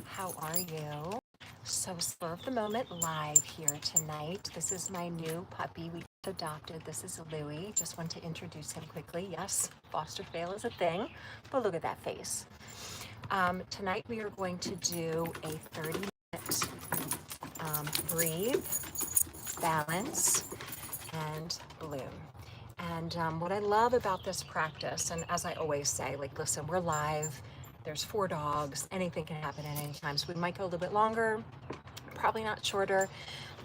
How are you? So, spur of the moment live here tonight. This is my new puppy we adopted. This is Louie. Just want to introduce him quickly. Yes, foster fail is a thing, but look at that face. Tonight we are going to do a 30-minute breathe, balance, and bloom. And what I love about this practice, and as I always say, like, listen, we're live. There's 4 dogs. Anything can happen at any time. So we might go a little bit longer, probably not shorter,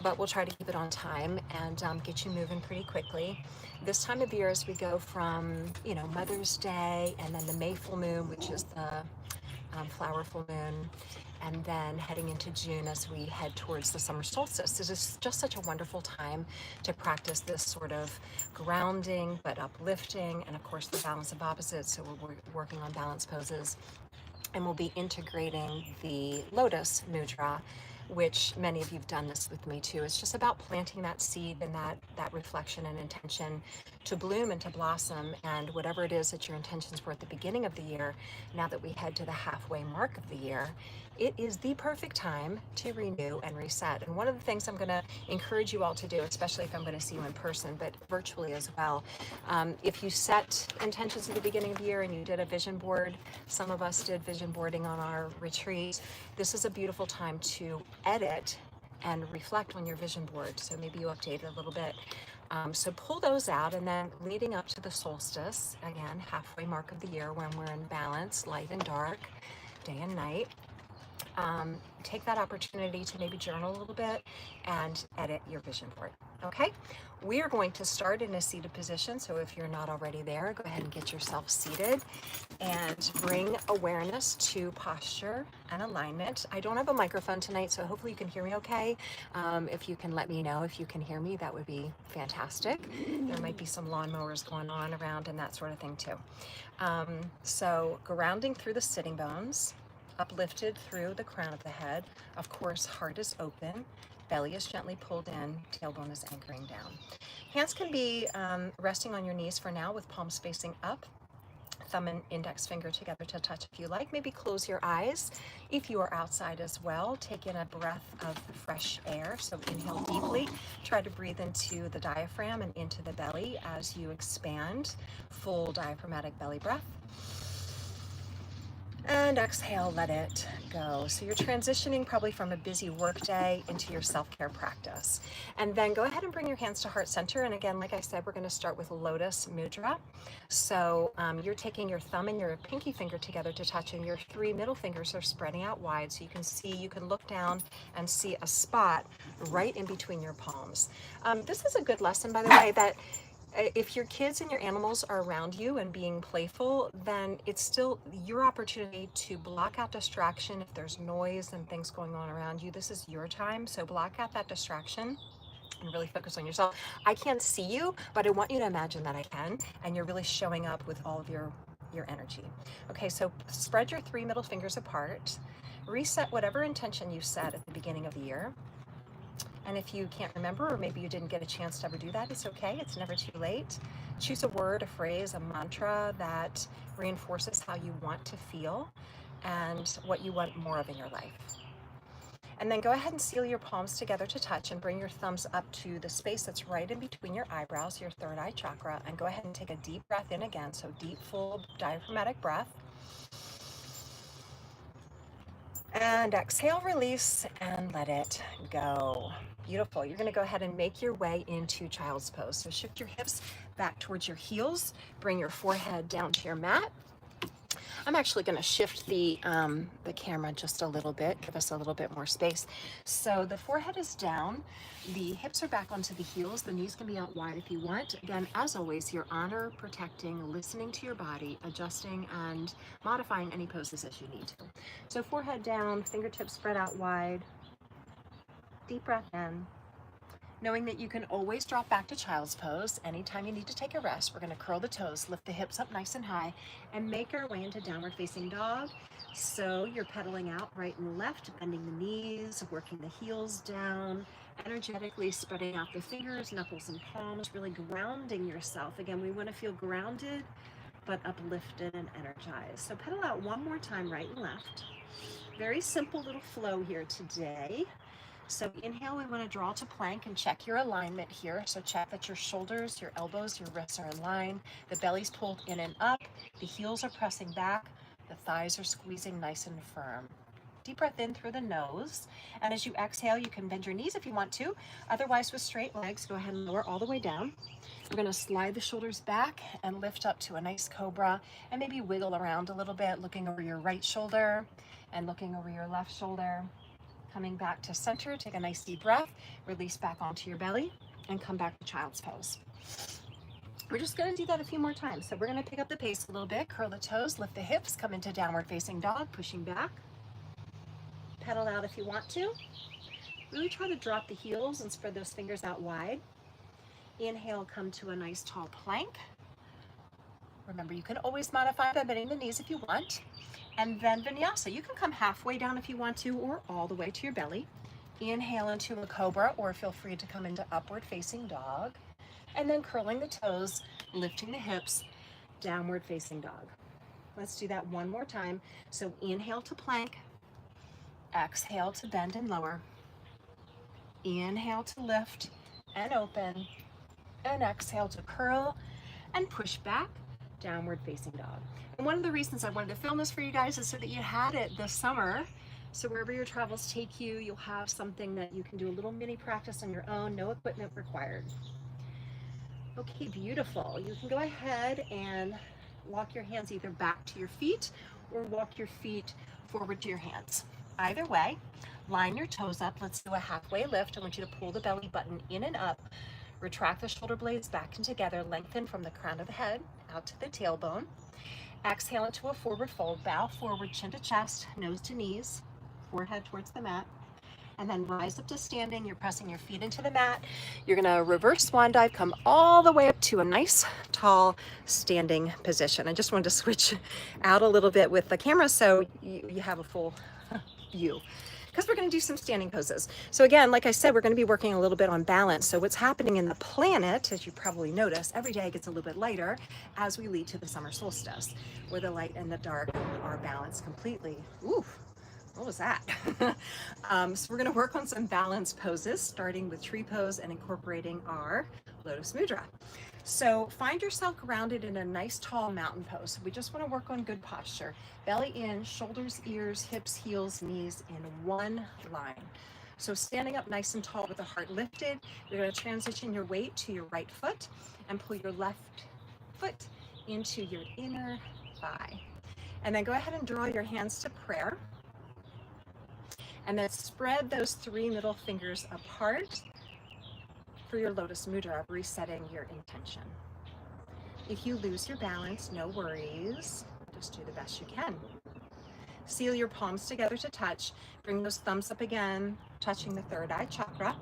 but we'll try to keep it on time and get you moving pretty quickly. This time of year, as we go from, Mother's Day and then the May full moon, which is the flower full moon, and then heading into June as we head towards the summer solstice. This is just such a wonderful time to practice this sort of grounding but uplifting, and of course the balance of opposites. So we're working on balance poses, and we'll be integrating the lotus mudra, which many of you've done this with me too. It's just about planting that seed and that reflection and intention to bloom and to blossom. And whatever it is that your intentions were at the beginning of the year, now that we head to the halfway mark of the year, it is the perfect time to renew and reset. And one of the things I'm going to encourage you all to do, especially if I'm going to see you in person, but virtually as well, if you set intentions at the beginning of the year and you did a vision board, some of us did vision boarding on our retreat, this is a beautiful time to edit and reflect on your vision board. So maybe you update it a little bit. So pull those out, and then leading up to the solstice, again, halfway mark of the year when we're in balance, light and dark, day and night, take that opportunity to maybe journal a little bit and edit your vision board. Okay, we are going to start in a seated position. So if you're not already there, go ahead and get yourself seated and bring awareness to posture and alignment. I don't have a microphone tonight, so hopefully you can hear me okay. If you can let me know if you can hear me, that would be fantastic. There might be some lawnmowers going on around and that sort of thing too. So grounding through the sitting bones, uplifted through the crown of the head. Of course, heart is open, belly is gently pulled in, tailbone is anchoring down. Hands can be resting on your knees for now with palms facing up, thumb and index finger together to touch if you like. Maybe close your eyes. If you are outside as well, take in a breath of fresh air. So inhale deeply. Try to breathe into the diaphragm and into the belly as you expand. Full diaphragmatic belly breath. And exhale, let it go. So you're transitioning probably from a busy work day into your self-care practice. And then go ahead and bring your hands to heart center. And again, like I said, we're going to start with Lotus Mudra. So you're taking your thumb and your pinky finger together to touch, and your 3 middle fingers are spreading out wide. So you can look down and see a spot right in between your palms. This is a good lesson, by the way, that if your kids and your animals are around you and being playful, then it's still your opportunity to block out distraction. If there's noise and things going on around you, this is your time. So block out that distraction and really focus on yourself. I can't see you, but I want you to imagine that I can, and you're really showing up with all of your energy. Okay, so spread your 3 middle fingers apart. Reset whatever intention you set at the beginning of the year. And if you can't remember, or maybe you didn't get a chance to ever do that, it's okay. It's never too late. Choose a word, a phrase, a mantra that reinforces how you want to feel and what you want more of in your life. And then go ahead and seal your palms together to touch, and bring your thumbs up to the space that's right in between your eyebrows, your third eye chakra, and go ahead and take a deep breath in again. So deep, full diaphragmatic breath. And exhale, release, and let it go. Beautiful. You're going to go ahead and make your way into child's pose. So shift your hips back towards your heels. Bring your forehead down to your mat. I'm actually going to shift the camera just a little bit, give us a little bit more space. So the forehead is down, the hips are back onto the heels, the knees can be out wide if you want. Again, as always, you're honor protecting, listening to your body, adjusting and modifying any poses as you need to. So forehead down, fingertips spread out wide, deep breath in. Knowing that you can always drop back to child's pose anytime you need to take a rest. We're going to curl the toes, lift the hips up nice and high, and make our way into downward facing dog. So you're pedaling out right and left, bending the knees, working the heels down, energetically spreading out the fingers, knuckles, and palms, really grounding yourself. Again, we want to feel grounded but uplifted and energized. So pedal out one more time, right and left. Very simple little flow here today. So inhale, we want to draw to plank and check your alignment here. So check that your shoulders, your elbows, your wrists are in line. The belly's pulled in and up. The heels are pressing back. The thighs are squeezing nice and firm. Deep breath in through the nose. And as you exhale, you can bend your knees if you want to. Otherwise, with straight legs, go ahead and lower all the way down. We're going to slide the shoulders back and lift up to a nice cobra and maybe wiggle around a little bit, looking over your right shoulder and looking over your left shoulder. Coming back to center, take a nice deep breath, release back onto your belly, and come back to child's pose. We're just gonna do that a few more times. So we're gonna pick up the pace a little bit, curl the toes, lift the hips, come into downward facing dog, pushing back. Pedal out if you want to. Really try to drop the heels and spread those fingers out wide. Inhale, come to a nice tall plank. Remember, you can always modify by bending the knees if you want. And then vinyasa. You can come halfway down if you want to, or all the way to your belly. Inhale into a cobra, or feel free to come into upward facing dog. And then curling the toes, lifting the hips, downward facing dog. Let's do that one more time. So inhale to plank, exhale to bend and lower. Inhale to lift and open, and exhale to curl and push back, downward facing dog. And one of the reasons I wanted to film this for you guys is so that you had it this summer. So wherever your travels take you, you'll have something that you can do a little mini practice on your own, no equipment required. Okay, beautiful. You can go ahead and walk your hands either back to your feet or walk your feet forward to your hands. Either way, line your toes up. Let's do a halfway lift. I want you to pull the belly button in and up. Retract the shoulder blades back and together, lengthen from the crown of the head out to the tailbone. Exhale into a forward fold, bow forward, chin to chest, nose to knees, forehead towards the mat. And then rise up to standing. You're pressing your feet into the mat. You're gonna reverse swan dive, come all the way up to a nice, tall, standing position. I just wanted to switch out a little bit with the camera so you have a full view, because we're going to do some standing poses. So again, like I said, we're going to be working a little bit on balance. So what's happening in the planet, as you probably notice, every day gets a little bit lighter as we lead to the summer solstice, where the light and the dark are balanced completely. Ooh, what was that? So we're going to work on some balance poses, starting with tree pose and incorporating our lotus mudra. So find yourself grounded in a nice tall mountain pose. We just want to work on good posture. Belly in, shoulders, ears, hips, heels, knees in one line. So standing up nice and tall with the heart lifted, you're going to transition your weight to your right foot and pull your left foot into your inner thigh. And then go ahead and draw your hands to prayer. And then spread those three middle fingers apart for your lotus mudra of resetting your intention. If you lose your balance, no worries. Just do the best you can. Seal your palms together to touch. Bring those thumbs up again, touching the third eye chakra.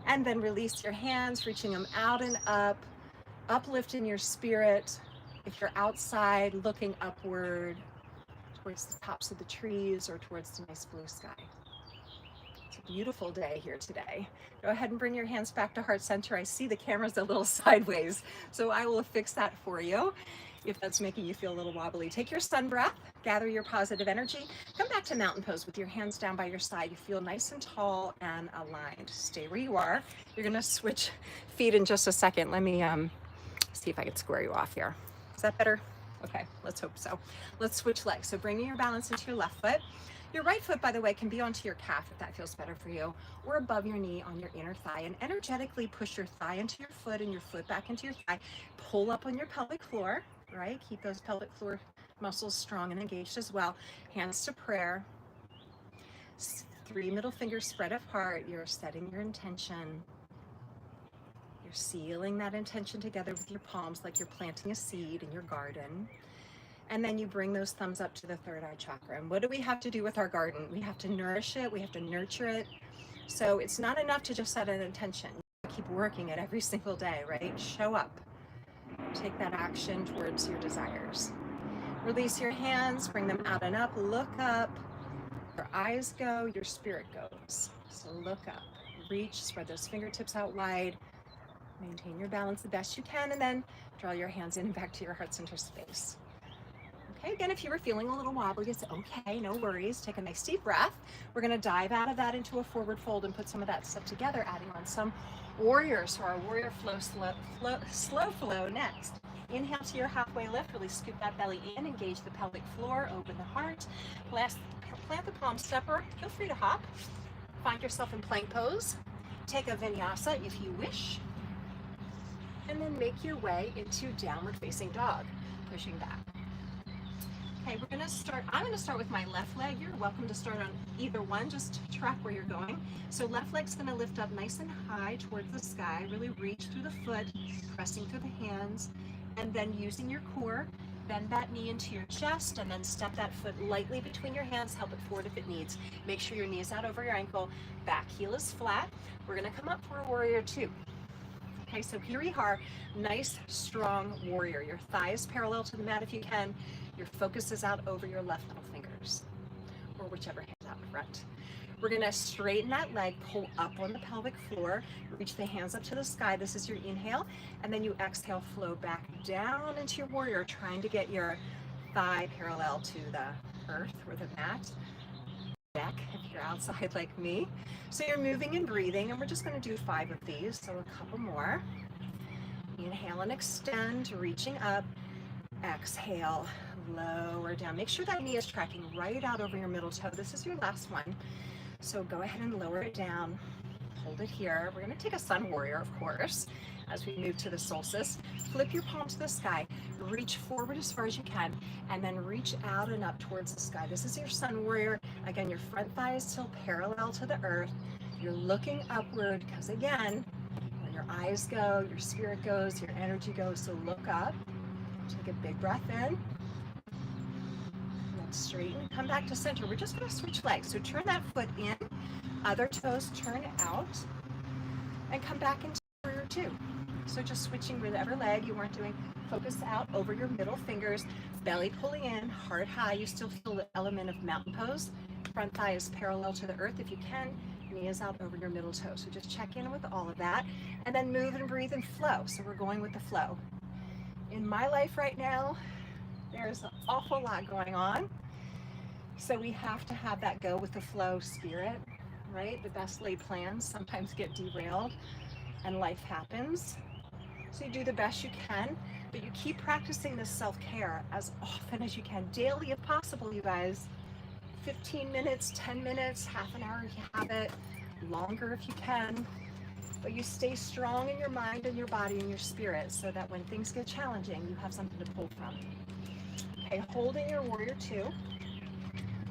And then release your hands, reaching them out and up, uplifting your spirit. If you're outside, looking upward towards the tops of the trees or towards the nice blue sky. It's a beautiful day here today. Go ahead and bring your hands back to heart center. I see the camera's a little sideways, so I will fix that for you if that's making you feel a little wobbly. Take your sun breath, gather your positive energy, come back to mountain pose with your hands down by your side. You feel nice and tall and aligned. Stay where you are. You're gonna switch feet in just a second. Let me see if I can square you off here. Is that better? Okay, let's hope so. Let's switch legs. So bringing your balance into your left foot. Your right foot, by the way, can be onto your calf if that feels better for you, or above your knee on your inner thigh, and energetically push your thigh into your foot and your foot back into your thigh. Pull up on your pelvic floor, right? Keep those pelvic floor muscles strong and engaged as well. Hands to prayer. Three middle fingers spread apart. You're setting your intention. You're sealing that intention together with your palms like you're planting a seed in your garden. And then you bring those thumbs up to the third eye chakra. And what do we have to do with our garden? We have to nourish it. We have to nurture it. So it's not enough to just set an intention. Keep working it every single day, right? Show up. Take that action towards your desires. Release your hands, bring them out and up. Look up. Your eyes go, your spirit goes. So look up. Reach, spread those fingertips out wide. Maintain your balance the best you can, and then draw your hands in and back to your heart center space. Okay, again, if you were feeling a little wobbly, it's okay, no worries. Take a nice deep breath. We're gonna dive out of that into a forward fold and put some of that stuff together, adding on some warrior. So our warrior slow flow next. Inhale to your halfway lift, really scoop that belly in, engage the pelvic floor, open the heart. Plant the palms separate, feel free to hop. Find yourself in plank pose. Take a vinyasa if you wish. And then make your way into downward facing dog, pushing back. Okay, I'm gonna start with my left leg. You're welcome to start on either one, just to track where you're going. So left leg's gonna lift up nice and high towards the sky, really reach through the foot, pressing through the hands, and then using your core, bend that knee into your chest, and then step that foot lightly between your hands, help it forward if it needs. Make sure your knee is out over your ankle, back heel is flat. We're gonna come up for a warrior two. Okay, so here we are, nice, strong warrior. Your thighs parallel to the mat if you can. Your focus is out over your left middle fingers, or whichever hand's out in front. We're gonna straighten that leg, pull up on the pelvic floor, reach the hands up to the sky. This is your inhale, and then you exhale, flow back down into your warrior, trying to get your thigh parallel to the earth or the mat. Deck if you're outside like me. So you're moving and breathing, and we're just going to do 5 of these, so a couple more. Inhale and extend, reaching up. Exhale, lower down. Make sure that knee is tracking right out over your middle toe. This is your last one. So go ahead and lower it down. Hold it here. We're going to take a sun warrior, of course, as we move to the solstice. Flip your palm to the sky, reach forward as far as you can, and then reach out and up towards the sky. This is your sun warrior. Again, your front thigh is still parallel to the earth. You're looking upward because, again, where your eyes go, your spirit goes, your energy goes. So look up. Take a big breath in. And then straighten. Come back to center. We're just going to switch legs. So turn that foot in. Other toes turn out. And come back into warrior two. So just switching whatever leg you weren't doing. Focus out over your middle fingers. Belly pulling in. Heart high. You still feel the element of mountain pose. Front thigh is parallel to the earth if you can. Knee is out over your middle toe. So just check in with all of that. And then move and breathe and flow. So we're going with the flow. In my life right now, there's an awful lot going on. So we have to have that go with the flow spirit, right? The best laid plans sometimes get derailed and life happens. So you do the best you can, but you keep practicing this self-care as often as you can, daily if possible, you guys. 15 minutes, 10 minutes, half an hour if you have it, longer if you can. But you stay strong in your mind and your body and your spirit so that when things get challenging, you have something to pull from. Okay, holding your warrior two.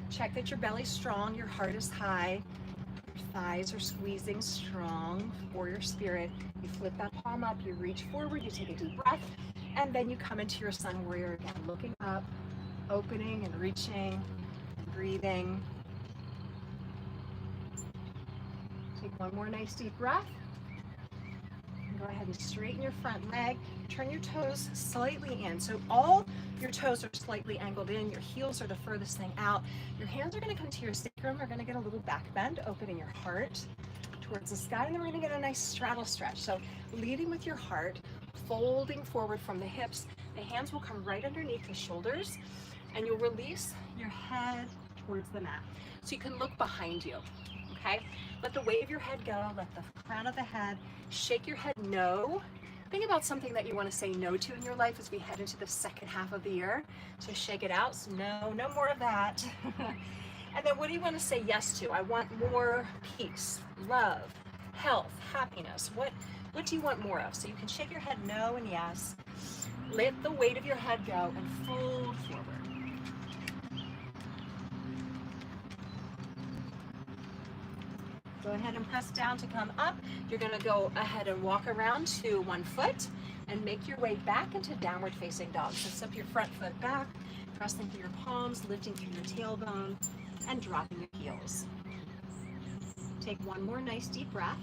Check that your belly's strong, your heart is high, your thighs are squeezing strong for your spirit. You flip that palm up, you reach forward, you take a deep breath, and then you come into your sun warrior again, looking up, opening and reaching, and breathing. Take one more nice deep breath. Go ahead and straighten your front leg. Turn your toes slightly in. So all your toes are slightly angled in. Your heels are the furthest thing out. Your hands are going to come to your sacrum. We're going to get a little back bend, opening your heart towards the sky. And then we're going to get a nice straddle stretch. So leading with your heart, folding forward from the hips. The hands will come right underneath the shoulders. And you'll release your head towards the mat. So you can look behind you. Okay, let the weight of your head go, let the crown of the head, shake your head no. Think about something that you want to say no to in your life as we head into the second half of the year. So shake it out, so no more of that. And then what do you want to say yes to? I want more peace, love, health, happiness. What do you want more of? So you can shake your head no and yes. Let the weight of your head go and fold forward. Go ahead and press down to come up. You're going to go ahead and walk around to one foot and make your way back into downward facing dog. So step your front foot back, pressing through your palms, lifting through your tailbone, and dropping your heels. Take one more nice deep breath.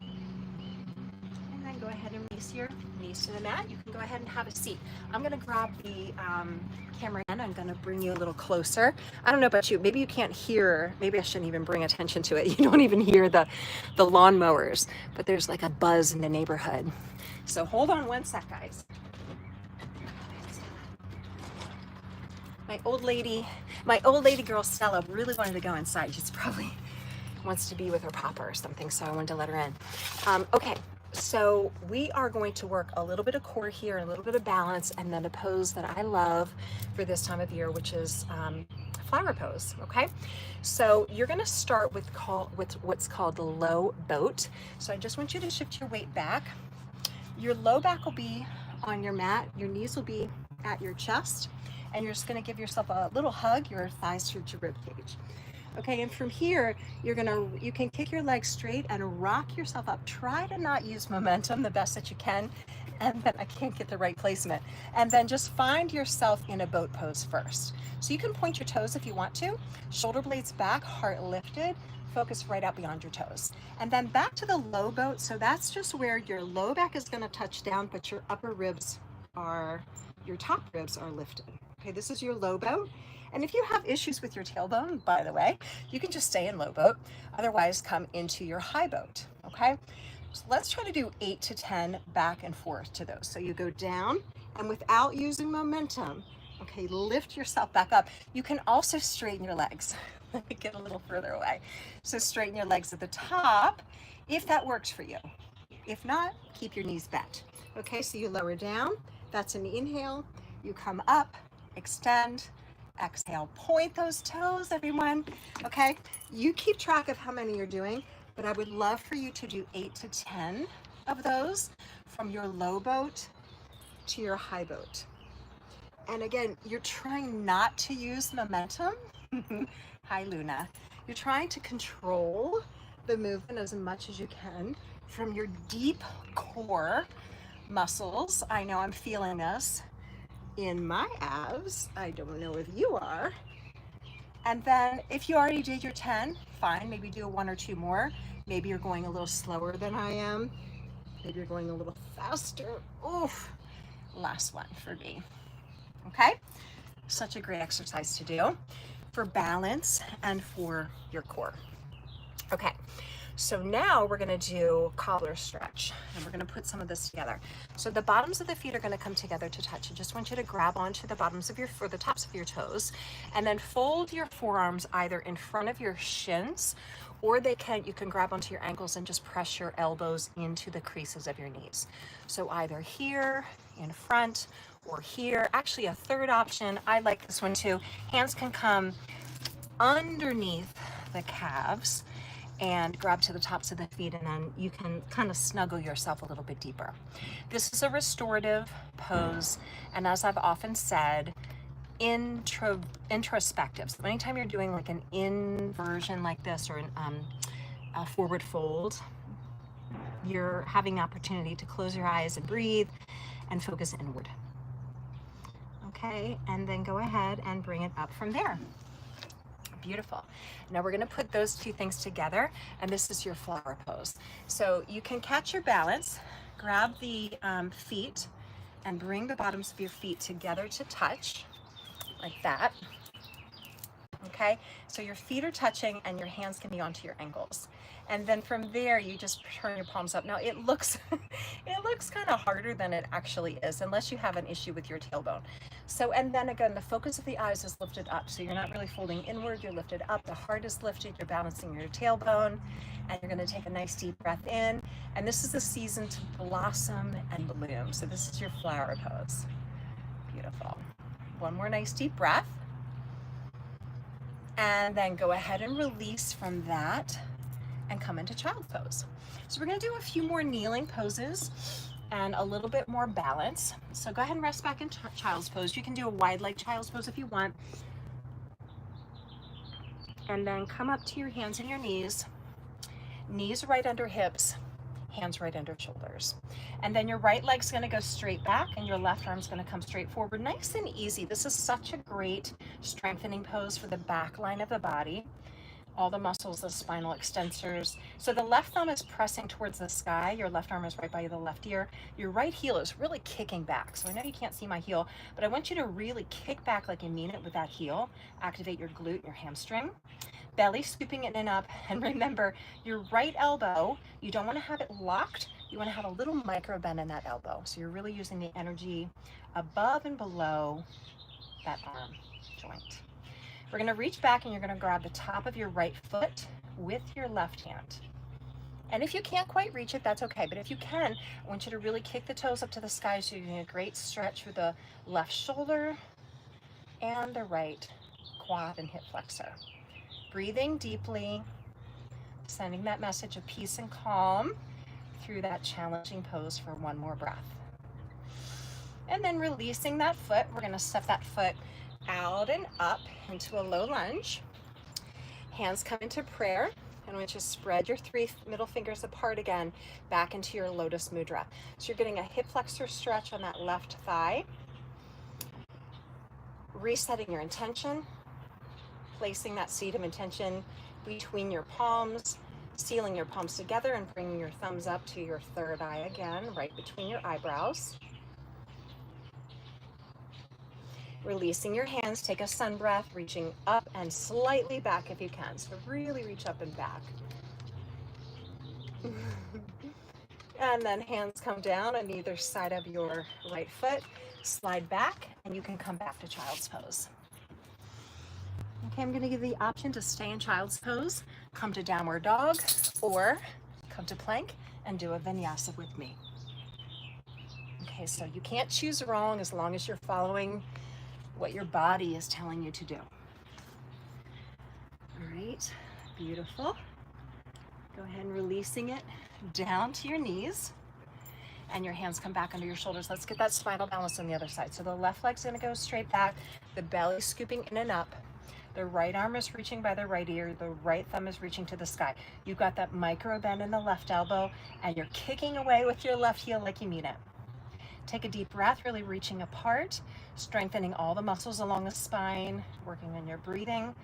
And then go ahead and release your knees to the mat. You can go ahead and have a seat. I'm going to grab the camera and I'm gonna bring you a little closer. I don't know about you, maybe you can't hear, maybe I shouldn't even bring attention to it. You don't even hear the lawnmowers, but there's like a buzz in the neighborhood. So hold on one sec, guys. My old lady girl Stella really wanted to go inside. She's probably wants to be with her papa or something, so I wanted to let her in. Okay, so we are going to work a little bit of core here, a little bit of balance, and then a pose that I love for this time of year, which is flower pose, okay? So you're gonna start with what's called the low boat. So I just want you to shift your weight back. Your low back will be on your mat, your knees will be at your chest, and you're just gonna give yourself a little hug, your thighs towards your rib cage. Okay, and from here, you can kick your legs straight and rock yourself up. Try to not use momentum the best that you can, and then I can't get the right placement. And then just find yourself in a boat pose first. So you can point your toes if you want to, shoulder blades back, heart lifted, focus right out beyond your toes. And then back to the low boat. So that's just where your low back is gonna touch down, but your your top ribs are lifted. Okay, this is your low boat. And if you have issues with your tailbone, by the way, you can just stay in low boat. Otherwise, come into your high boat, okay? So let's try to do 8 to 10 back and forth to those. So you go down, and without using momentum, okay, lift yourself back up. You can also straighten your legs. Let me get a little further away. So straighten your legs at the top, if that works for you. If not, keep your knees bent. Okay, so you lower down. That's an inhale. You come up, extend, exhale, point those toes, everyone. Okay, you keep track of how many you're doing, but I would love for you to do 8 to 10 of those from your low boat to your high boat. And again, you're trying not to use momentum. Hi, Luna. You're trying to control the movement as much as you can from your deep core muscles. I know I'm feeling this in my abs. I don't know if you are. And then if you already did your 10, fine, maybe do 1 or 2 more. Maybe you're going a little slower than I am. Maybe you're going a little faster. Oof, last one for me. Okay, such a great exercise to do for balance and for your core. Okay, so now we're gonna do cobbler stretch, and we're gonna put some of this together. So the bottoms of the feet are gonna come together to touch. I just want you to grab onto the bottoms of or the tops of your toes, and then fold your forearms either in front of your shins, or you can grab onto your ankles and just press your elbows into the creases of your knees. So either here in front or here. Actually, a third option, I like this one too. Hands can come underneath the calves and grab to the tops of the feet, and then you can kind of snuggle yourself a little bit deeper. This is a restorative pose, and as I've often said, introspective. So anytime you're doing like an inversion like this, or a forward fold, you're having the opportunity to close your eyes and breathe and focus inward. Okay, and then go ahead and bring it up from there. Beautiful. Now we're going to put those two things together, and this is your flower pose. So you can catch your balance, grab the feet, and bring the bottoms of your feet together to touch, like that. Okay, so your feet are touching and your hands can be onto your ankles. And then from there, you just turn your palms up. Now it looks kind of harder than it actually is, unless you have an issue with your tailbone. So, and then again, the focus of the eyes is lifted up. So you're not really folding inward, you're lifted up. The heart is lifted, you're balancing your tailbone, and you're gonna take a nice deep breath in. And this is the season to blossom and bloom. So this is your flower pose. Beautiful. One more nice deep breath. And then go ahead and release from that and come into child pose. So we're gonna do a few more kneeling poses and a little bit more balance. So go ahead and rest back in child's pose. You can do a wide leg child's pose if you want. And then come up to your hands and your knees. Knees right under hips, hands right under shoulders. And then your right leg's gonna go straight back and your left arm's gonna come straight forward. Nice and easy. This is such a great strengthening pose for the back line of the body. all the muscles, the spinal extensors. So the left thumb is pressing towards the sky. Your left arm is right by the left ear. Your right heel is really kicking back. So I know you can't see my heel, but I want you to really kick back like you mean it with that heel. Activate your glute and your hamstring. Belly scooping in and up. And remember, your right elbow, you don't want to have it locked. You want to have a little micro bend in that elbow. So you're really using the energy above and below that arm joint. We're going to reach back and you're going to grab the top of your right foot with your left hand. And if you can't quite reach it, that's okay. But if you can, I want you to really kick the toes up to the sky so you're getting a great stretch through the left shoulder and the right quad and hip flexor. Breathing deeply, sending that message of peace and calm through that challenging pose for one more breath. And then releasing that foot, we're going to step that foot out and up into a low lunge. Hands come into prayer. And I want you to spread your 3 middle fingers apart again, back into your lotus mudra. So you're getting a hip flexor stretch on that left thigh. Resetting your intention, placing that seed of intention between your palms, sealing your palms together and bringing your thumbs up to your third eye again, right between your eyebrows. Releasing your hands, take a sun breath, reaching up and slightly back if you can. So really reach up and back. And then hands come down on either side of your right foot, slide back, and you can come back to child's pose. Okay, I'm going to give you the option to stay in child's pose, come to downward dog, or come to plank and do a vinyasa with me. Okay, so you can't choose wrong as long as you're following what your body is telling you to do. All right, beautiful. Go ahead and releasing it down to your knees, and your hands come back under your shoulders. Let's get that spinal balance on the other side. So the left leg's gonna go straight back, the belly scooping in and up. The right arm is reaching by the right ear, the right thumb is reaching to the sky. You've got that micro bend in the left elbow, and you're kicking away with your left heel like you mean it. Take a deep breath, really reaching apart, strengthening all the muscles along the spine, working on your breathing,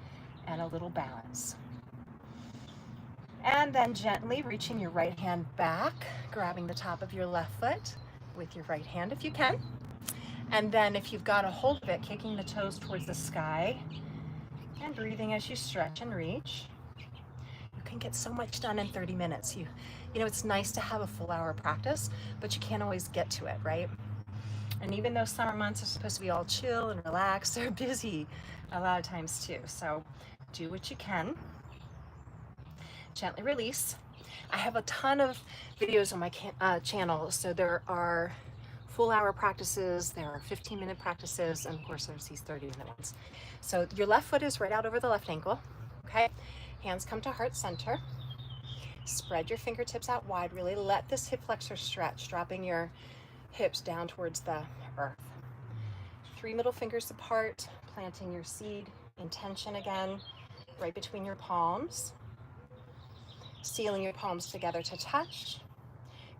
and a little balance. And then gently reaching your right hand back, grabbing the top of your left foot with your right hand if you can. And then if you've got a hold of it, kicking the toes towards the sky and breathing as you stretch and reach. You can get so much done in 30 minutes. You know, it's nice to have a full hour of practice, but you can't always get to it, right? And even though summer months are supposed to be all chill and relaxed, they're busy a lot of times too. So do what you can. Gently release. I have a ton of videos on my channel. So there are full hour practices, there are 15-minute practices, and of course there's these 30-minute ones. So your left foot is right out over the left ankle, okay? Hands come to heart center. Spread your fingertips out wide. Really let this hip flexor stretch, dropping your hips down towards the earth. 3 middle fingers apart, planting your seed, intention again, right between your palms. Sealing your palms together to touch.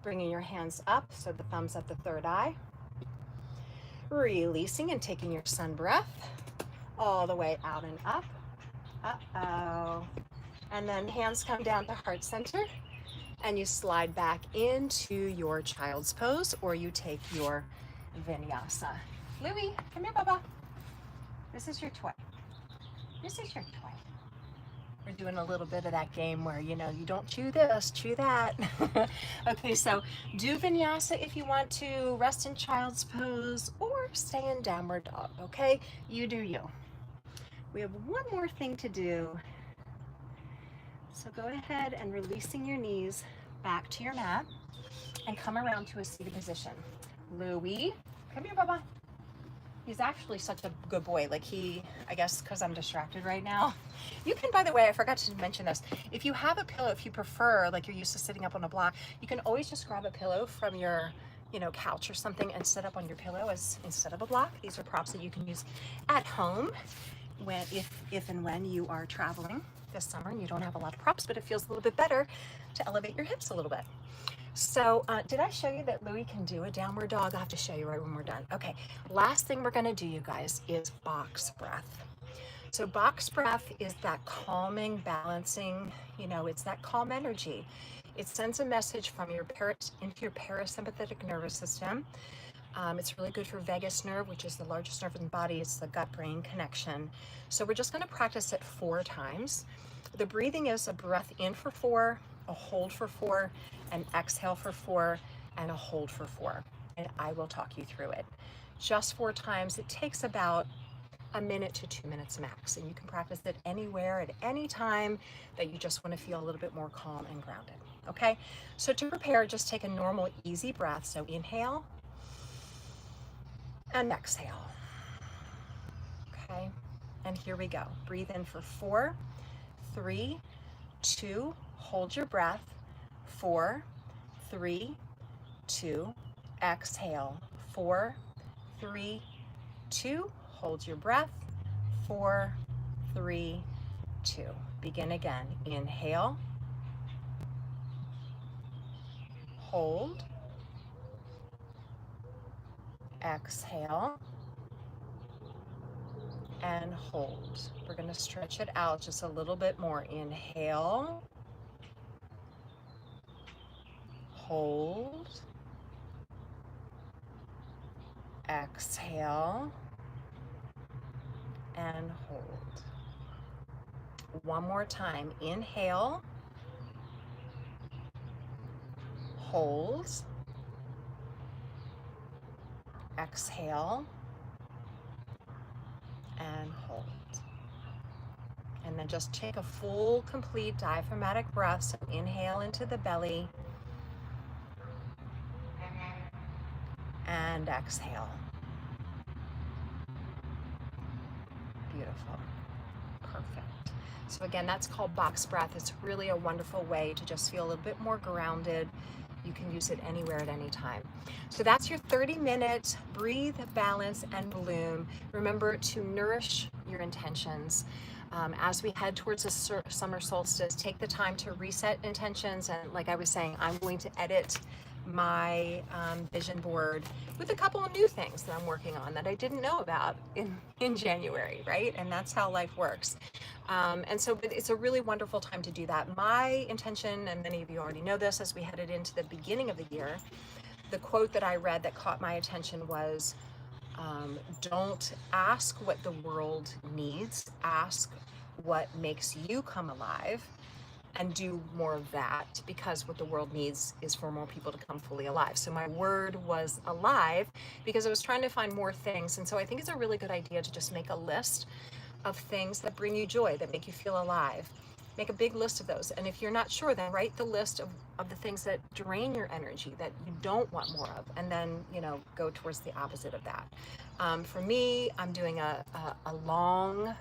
Bringing your hands up, so the thumbs at the third eye. Releasing and taking your sun breath all the way out and up. Uh-oh. And then hands come down to heart center, and you slide back into your child's pose, or you take your vinyasa. Louie, come here, Bubba. This is your toy. This is your toy. We're doing a little bit of that game where, you know, you don't chew this, chew that. Okay, so do vinyasa if you want to, rest in child's pose, or stay in downward dog, okay? You do you. We have one more thing to do. So go ahead and releasing your knees back to your mat and come around to a seated position. Louie, come here, Bubba. He's actually such a good boy. Like I guess because I'm distracted right now. You can, by the way, I forgot to mention this. If you have a pillow, if you prefer, like you're used to sitting up on a block, you can always just grab a pillow from your, couch or something and sit up on your pillow instead of a block. These are props that you can use at home if and when you are traveling this summer and you don't have a lot of props, but it feels a little bit better to elevate your hips a little bit. So did I show you that Louie can do a downward dog? I'll have to show you right when we're done. Okay, last thing we're gonna do, you guys, is box breath. So box breath is that calming, balancing, it's that calm energy. It sends a message from into your parasympathetic nervous system. It's really good for vagus nerve, which is the largest nerve in the body. It's the gut-brain connection. So we're just going to practice it 4 times. The breathing is a breath in for 4, a hold for 4, an exhale for 4, and a hold for 4. And I will talk you through it. Just 4 times. It takes about a minute to 2 minutes max, and you can practice it anywhere at any time that you just want to feel a little bit more calm and grounded. Okay, so to prepare, just take a normal easy breath. So inhale and exhale. Okay, and here we go. Breathe in for 4, 3, 2, hold your breath. 4, 3, 2, exhale. 4, 3, 2, hold your breath. 4, 3, 2. Begin again. Inhale, hold, exhale, and hold. We're going to stretch it out just a little bit more. Inhale, hold, exhale, and hold. One more time. Inhale, hold, exhale, and hold. And then just take a full, complete diaphragmatic breath. So inhale into the belly and exhale. Beautiful. Perfect. So again, that's called box breath. It's really a wonderful way to just feel a little bit more grounded. You can use it anywhere at any time. So that's your 30-minute breathe, balance, and bloom. Remember to nourish your intentions. As we head towards the summer solstice, take the time to reset intentions. And like I was saying, I'm going to edit my vision board with a couple of new things that I'm working on that I didn't know about in January, right? And that's how life works. And so it's a really wonderful time to do that. My intention, and many of you already know this, as we headed into the beginning of the year, the quote that I read that caught my attention was, don't ask what the world needs, ask what makes you come alive, and do more of that, because what the world needs is for more people to come fully alive. So my word was alive, because I was trying to find more things. And so I think it's a really good idea to just make a list of things that bring you joy, that make you feel alive. Make a big list of those. And if you're not sure, then write the list of the things that drain your energy, that you don't want more of, and then, go towards the opposite of that. For me, I'm doing a long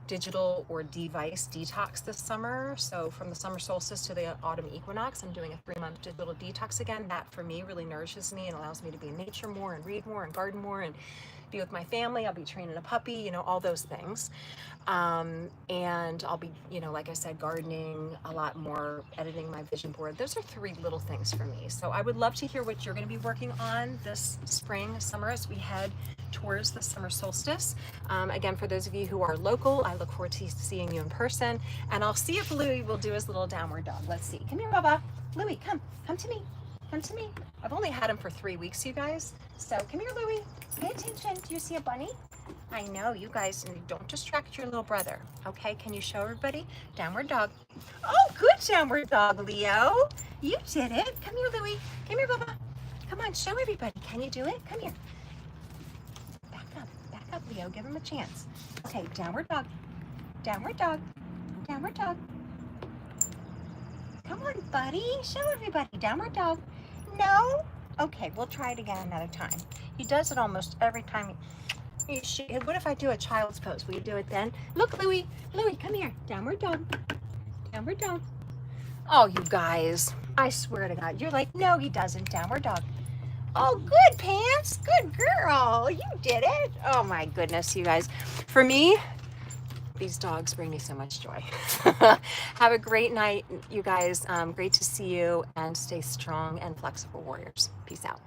digital or device detox this summer. So from the summer solstice to the autumn equinox, I'm doing a 3-month digital detox again. That for me really nourishes me and allows me to be in nature more and read more and garden more and be with my family. I'll be training a puppy, all those things. And I'll be, like I said, gardening a lot more, editing my vision board. Those are 3 little things for me. So I would love to hear what you're going to be working on this spring, summer, as we head towards the summer solstice. Again, for those of you who are local, I look forward to seeing you in person. And I'll see if Louie will do his little downward dog. Let's see. Come here, Bubba. Louie, come to me. Come to me. I've only had him for 3 weeks, you guys. So come here, Louie. Pay attention. Do you see a bunny? I know, you guys, don't distract your little brother. Okay, can you show everybody? Downward dog. Oh, good downward dog, Leo. You did it. Come here, Louie. Come here, Bubba. Come on, show everybody. Can you do it? Come here. Back up, Leo. Give him a chance. Okay, downward dog. Downward dog. Downward dog. Come on, buddy. Show everybody. Downward dog. No? Okay, we'll try it again another time. He does it almost every time. What if I do a child's pose? Will you do it then? Look, Louie. Louie, come here. Downward dog. Downward dog. Oh, you guys. I swear to God. You're like, no, he doesn't. Downward dog. Oh, good, Pants. Good girl. You did it. Oh, my goodness, you guys. For me, These dogs bring me so much joy. Have a great night, you guys. Great to see you, and stay strong and flexible warriors. Peace out.